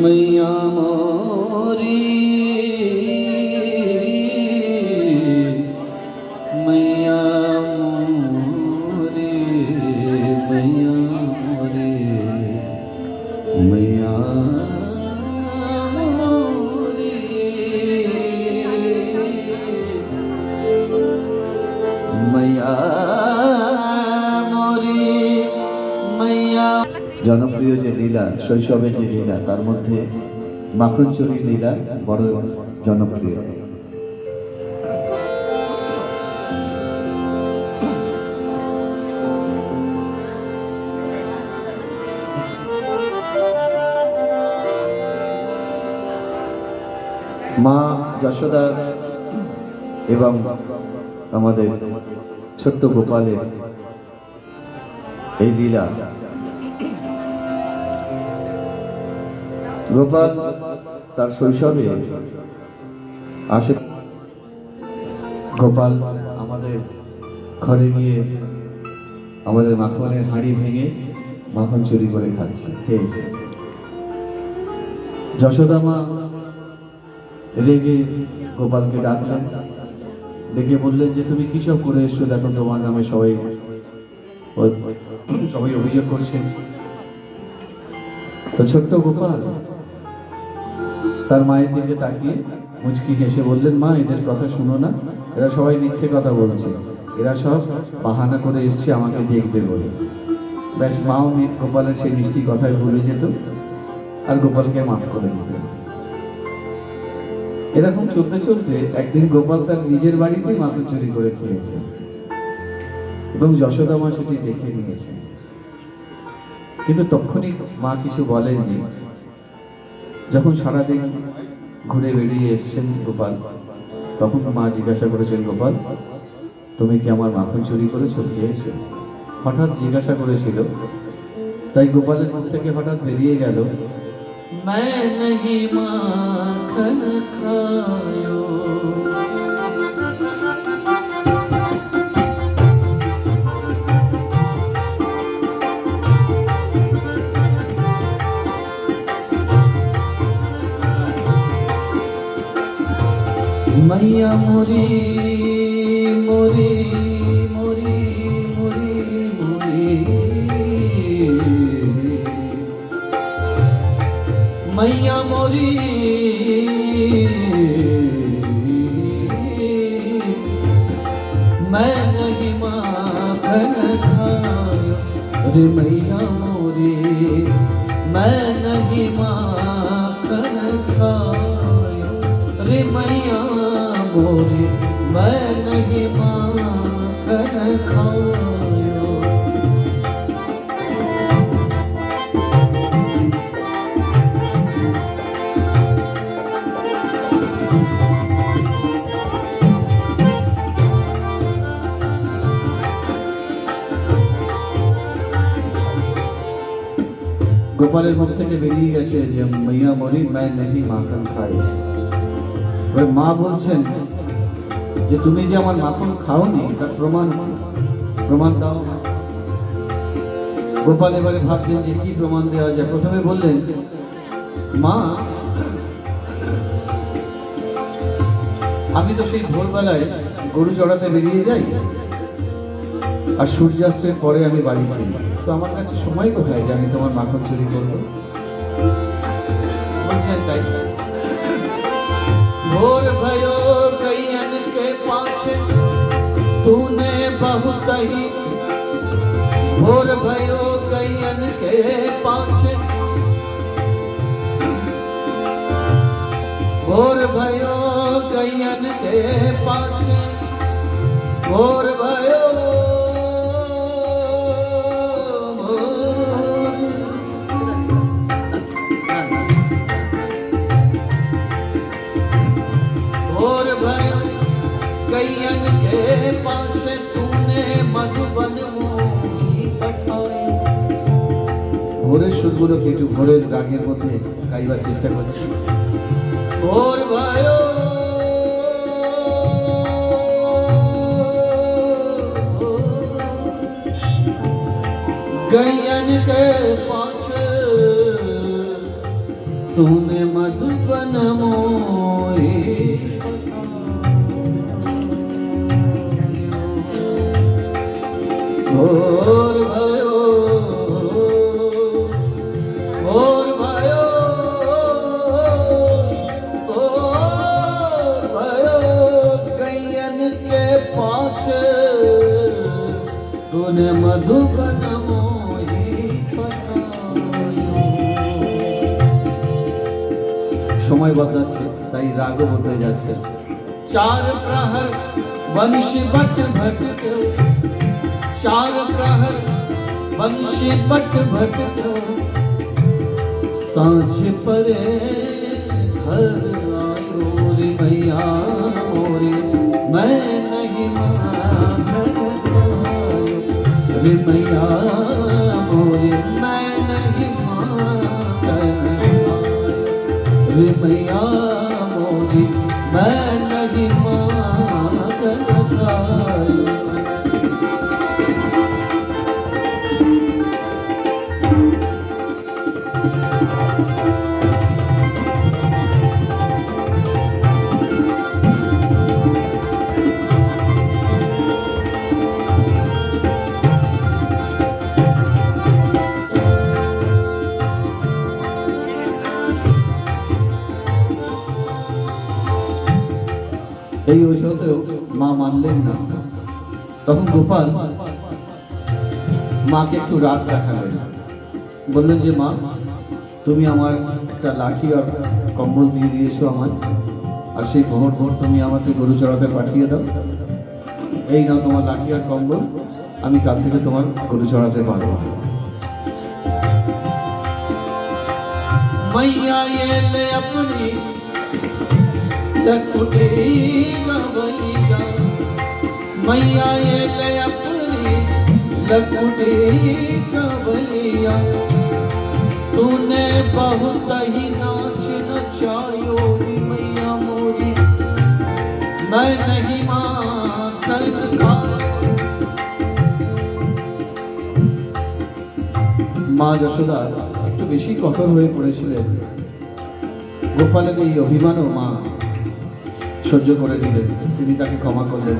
मैया मोरी मैया मोरी मैया मोरी मैया मोरी मैया मोरी मैया। জনপ্রিয় যে লীলা, শৈশবে যে লীলা, তার মধ্যে মাখন চুরির লীলা বড় জনপ্রিয়। মা যশোদা এবং আমাদের ছোট্ট গোপালের এই লীলা। গোপাল তার শৈশবে আসে, গোপাল আমাদের ঘরে গিয়ে আমাদের মাখনের হাঁড়ি ভেঙে মাখন চুরি করে খেয়েছে। যশোদা মা রেগে গোপালকে ডাকলেন, ডেকে বললেন যে তুমি কি সব করে এসছো, দেখো তোমার নামে সবাই অভিযোগ করছেন। তো ছোট্ট গোপাল তার মায়ের দিকে তাকিয়ে মুচকি হেসে বললেন, মা এদের কথা শুনো না, এরা সবাই মিথ্যে কথা বলছে, এরা সব বাহানা করে এসছে আমাকে দেখবে বলে। ব্যাস, মাও গোপালের সেই মিষ্টি কথায় ভুলে যেত আর গোপালকে মাফ করে দিত। এরকম চলতে চলতে একদিন গোপাল তার নিজের বাড়িতেই মাখন চুরি করে খেয়েছে এবং যশোদা মা সেটি দেখে নিয়েছে। কিন্তু তখনই মা কিছু বলেননি। যখন সারাদিন ঘুরে বেরিয়ে এসছেন গোপাল, তখন মা জিজ্ঞাসা করেছেন, গোপাল তুমি কি আমার মাখন চুরি করেছো, খেয়েছো? হঠাৎ জিজ্ঞাসা করেছিল, তাই গোপালের মুখ থেকে হঠাৎ বেরিয়ে গেল, मैं नहीं माखन खायो। मैया मोरी मोरी मोरी मोरी मोरी मैया मोरी मैं नहीं माखन खायो रे मैया मोरी मैं नहीं माखन खायो रे मैया मोरी मैं नहीं माखन खायो। গোপালের মুখ থেকে বেরিয়ে গেছে যে মাইয়া মরি मैं नहीं মাখন খাই। মা বলছেন যে তুমি যে আমার মাখন খাওনি তার প্রমাণ দাও। গোপাল এবারে ভাবছেন যে কি প্রমাণ দেওয়া যায়। প্রথমে বললেন, মা আমি তো সেই ভোরবেলায় গরু চড়াতে বেরিয়ে যাই আর সূর্যাস্তের পরে আমি বাড়ি ফিরি, তো আমার কাছে সময় কোথায় যে আমি তোমার মাখন চুরি করবো? বলছেন তাই भोर भयो गैयन के पाछे तूने बहुत ही भोर भयो गैयन के पाछे भोर भयो गैयन के पाछे भोर भयो गैयन के पास तूने मधुबन मोही पठाई। ভোরের সুরগুলোকে একটু ভোরের রাগের মধ্যে গাইবার চেষ্টা করছি। ভোর भयो गैयन के पास तूने मधुबन मोहे और भयो और भयो और भयो गैयन के पास तूने मधुबन मोहे समय बदलाচ্ছে তাই রাগও বদলে যাচ্ছে चार प्रहर वंशी बट भटके चार प्रहर वंशी बट भटके सांझ परे घर आयो रे मैया मोरे मैं नहीं मानो रे मैया मोरे मैं नहीं मानो रे मैया मोरे मैं नहीं मानो এই ঔষধেও মা মানলেন না তখন গোপাল মাকে একটু রাগ দেখালেন বললেন যে মা তুমি আমার একটা লাঠি আর কম্বল দিয়ে দিয়েছো আমার আর সেই ভোর ভোর তুমি আমাকে গরু চড়াতে পাঠিয়ে দাও এই নাও তোমার লাঠি আর কম্বল আমি কাল থেকে তোমার গরু চড়াতে পারবো मैया ये ले अपनी लकुटी गवैया मैया ये ले अपनी लकुटी गवैया तूने बहुत ही नाच नचायो मैया मोरी मैं नहीं माखन खा মা যশোদা একটু বেশি কঠোর হয়ে পড়েছিলেন গোপালের এই অভিমানও মা সহ্য করে দিলেন তিনি তাকে ক্ষমা করলেন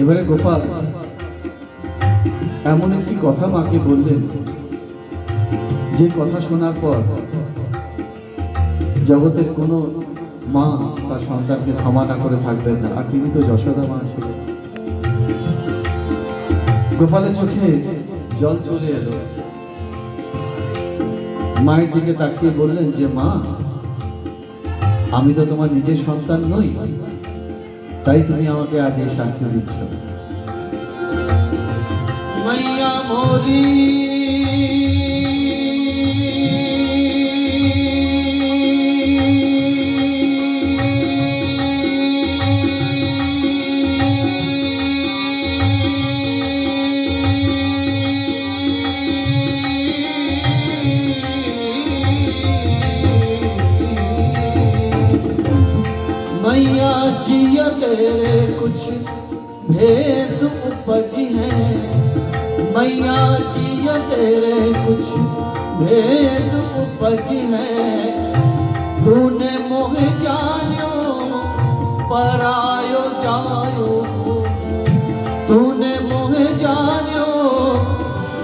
এবারে গোপাল এমন একটি কথা মাকে বললেন যে কথা শোনার পর জগতের কোনো মা তার সন্তানকে ক্ষমা না করে থাকবেন না আর তিনি তো যশোদা মা ছিলেন গোপালের চোখে জল চলে এলো মায়ের দিকে তাকিয়ে বললেন যে মা আমি তো তোমার নিজের সন্তান নই তাই তুমি আমাকে আজ এই শাস্তি দিচ্ছ মাইয়া মোরি मैया जिया तेरे कुछ भेद उपजी है मैया जिया तेरे कुछ भेद उपजी है तूने मोह जानो परायो जायो तूने मोह जानो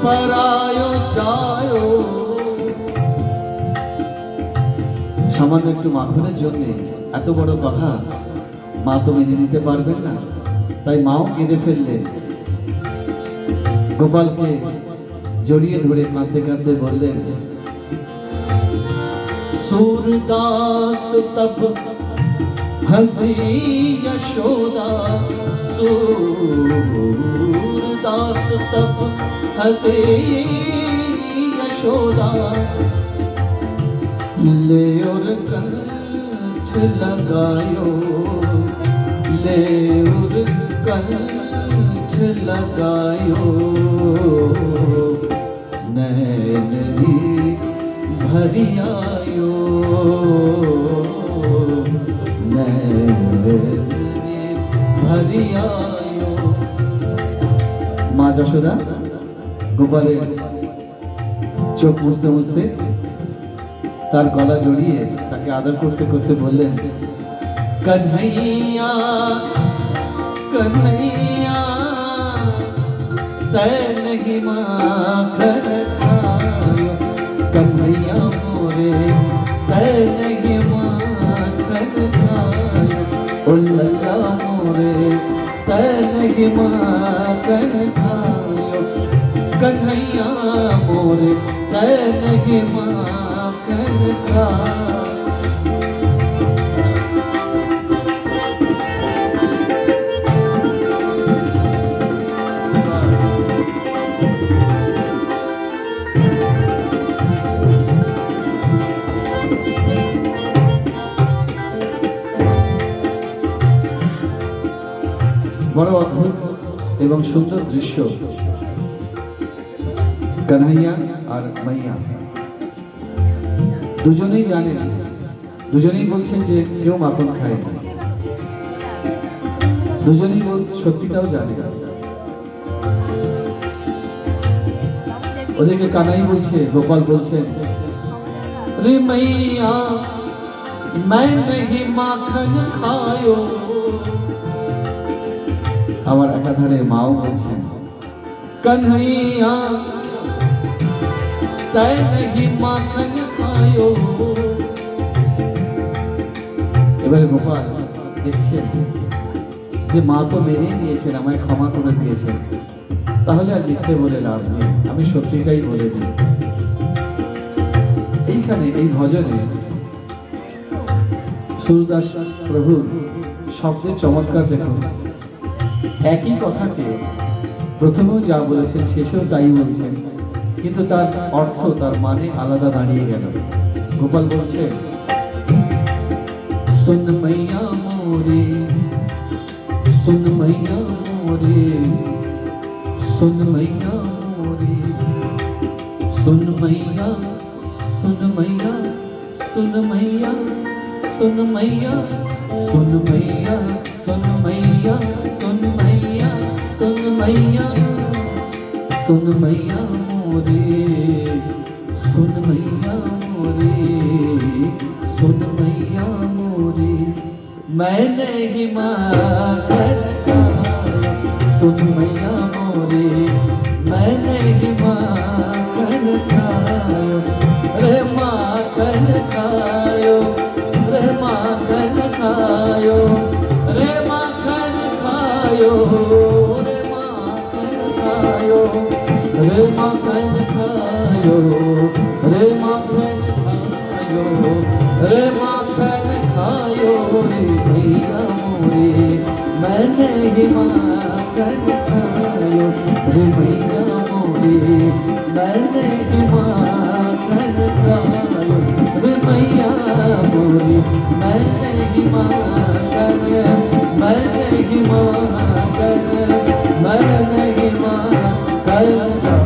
परायो जायो সামান্য একটু মাখনের জন্য এত বড় কথা মা তো মেনে নিতে পারবেন না তাই মাও কেঁদে ফেললেন গোপালকে জড়িয়ে ধরে কাঁদতে কাঁদতে বললেন सूरदास तब हंसी यशोदा सूरदास तब हंसी यशोदा ले और कंठ लगायो ले और कंठ लगायो नैननी भरी आयो नैननी भरी आयो মা যশোদা গোপালের চোখ মুছতে মুছতে তার গলা জড়িয়ে তাকে আদর করতে করতে বললেন, কन्हैया कन्हैया तै नहीं माखन खायो, कन्हैया मोरे तै नहीं माखन खायो, ओ लल्ला मोरे तै नहीं माखन खायो, कन्हैया मोरे तै नहीं माखन खायो। বড় অদ্ভুত এবং সুন্দর দৃশ্য। কানহাইয়া আর মাইয়া দুজনেই জানেন, দুজনেই বলছেন যে কেউ মাখন খায় না, দুজনেই সত্যিটাও জানে। ওদেরকে কানাই বলছে, গোপাল বলছেন, রে মাইয়া मैं नहीं माखन खायो। আমার একাধারে মাও বলছেন, कन्हैया तै नहीं माखन खायो। এবারে গোপাল দেখছেন যে মা তো মেনে নিয়েছেন, আমায় ক্ষমা করে দিয়েছেন, তাহলে আর মিথ্যে বলে লাভ নেই, আমি সত্যিটাই বলে দিই। এইখানে এই ভজনে সুরদাস প্রভুর শব্দের চমৎকার দেখুন। একই কথাকে প্রথমেও যা বলেছেন শেষেও তাই বলছেন, কিন্তু তার অর্থ, তার মানে আলাদা দাঁড়িয়ে গেল। গোপাল বলছে, सुन मैया मोरे सुन मैया मोरे सुन मैया मोरे सुन मैया सुन मैया सुन मैया सुन मैया सुन मैया सुन मैया सुन मैया सुन मैया सुन मैया मोरे सुन मैया मोरे सुन मैया मोरे मैं नहीं माखन खायो, सुन मैया मोरे मैं नहीं माखन खायो, रे माखन खायो, रे माखन खायो, रे माखन खायो, रे माखन खायो, रे माखन खायो, रे माखन खायो, रे माखन खायो, रे भैया मोरे मैं नहीं माखन खायो, रे भैया मोरे मैं नहीं माखन खायो, रे भैया मोरे मैं नहीं माखन, मैं नहीं माखन, मैं नहीं माखन।